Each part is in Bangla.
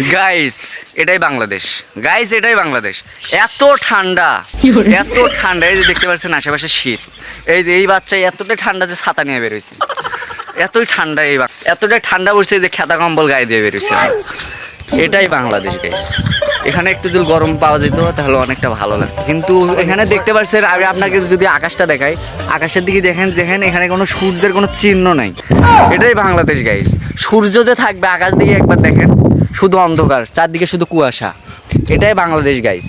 গাইস এটাই বাংলাদেশ, গাইস এটাই বাংলাদেশ। এত ঠান্ডা, এত ঠান্ডা। এই যে দেখতে পাচ্ছেন আশেপাশে শীত। এই যে এই বাচ্চা এতটাই ঠান্ডা যে ছাতা নিয়ে বেরোইছে। এতই ঠান্ডা, এতটাই ঠান্ডা পড়ছে যে খেতা কম্বল গায়ে দিয়ে বেরোইছে। এটাই বাংলাদেশ গাইস। এখানে একটু যদি গরম পাওয়া যেত তাহলে অনেকটা ভালো লাগতো, কিন্তু এখানে দেখতে পাচ্ছেন। আমি আপনাকে যদি আকাশটা দেখাই, আকাশের দিকে দেখেন, এখানে কোনো সূর্যের কোনো চিহ্ন নাই। এটাই বাংলাদেশ গাইস। সূর্য যে থাকবে আকাশ দিকে একবার দেখেন, শুধু অন্ধকার, চারদিকে শুধু কুয়াশা। এটাই বাংলাদেশ গাইস।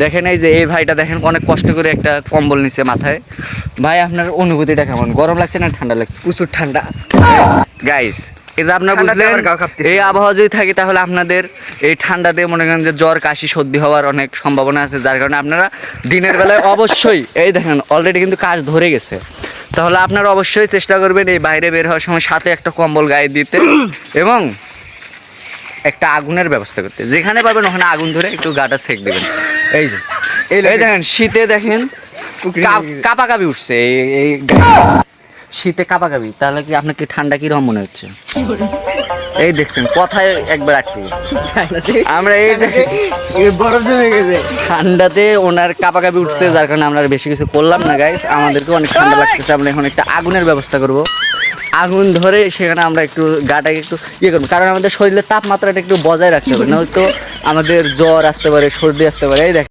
দেখেন এই যে এই ভাইটা দেখেন অনেক কষ্ট করে একটা কম্বল নিচ্ছে মাথায়। ভাই আপনার অনুভূতিটা কেমন? গরম লাগছে না ঠান্ডা লাগছে? প্রচুর ঠান্ডা গাইস এটা আপনারা ঠান্ডাতে বুঝলেন। আমার গা কাঁপতেছে। এই আবহাওয়া যদি থাকে তাহলে আপনাদের এই ঠান্ডাতে মনে করেন যে জ্বর কাশি সর্দি হওয়ার অনেক সম্ভাবনা আছে, যার কারণে আপনারা দিনের বেলায় অবশ্যই এই দেখেন অলরেডি কিন্তু কাজ ধরে গেছে, তাহলে আপনারা অবশ্যই চেষ্টা করবেন এই বাইরে বের হওয়ার সময় সাথে একটা কম্বল গায়ে দিতে এবং একটা আগুনের ব্যবস্থা করতে। যেখানে পাবেন ওখানে আগুন ধরে একটু গাটা সেক দেবেন। এই যে এই দেখেন শীতে দেখেন কাঁপাকাঁপি উঠছে এই শীতে কাঁপাকাঁপি। তাহলে কি আপনাকে ঠান্ডা কিরকম মনে হচ্ছে? এই দেখছেন কথায় একবার আটকে গেছে। আমরা এই বরফ জমে গেছে ঠান্ডাতে ওনার কাঁপাকাঁপি উঠছে, যার কারণে আমরা আর বেশি কিছু করলাম না গাইস। আমাদেরকে অনেক ঠান্ডা লাগতেছে, আমরা এখন একটা আগুনের ব্যবস্থা করব। আগুন ধরে সেখানে আমরা একটু গাটাকে একটু করবো, কারণ আমাদের শরীরের তাপমাত্রাটা একটু বজায় রাখতে হবে, নয়তো আমাদের জ্বর আসতে পারে, সর্দি আসতে পারে। এই দেখ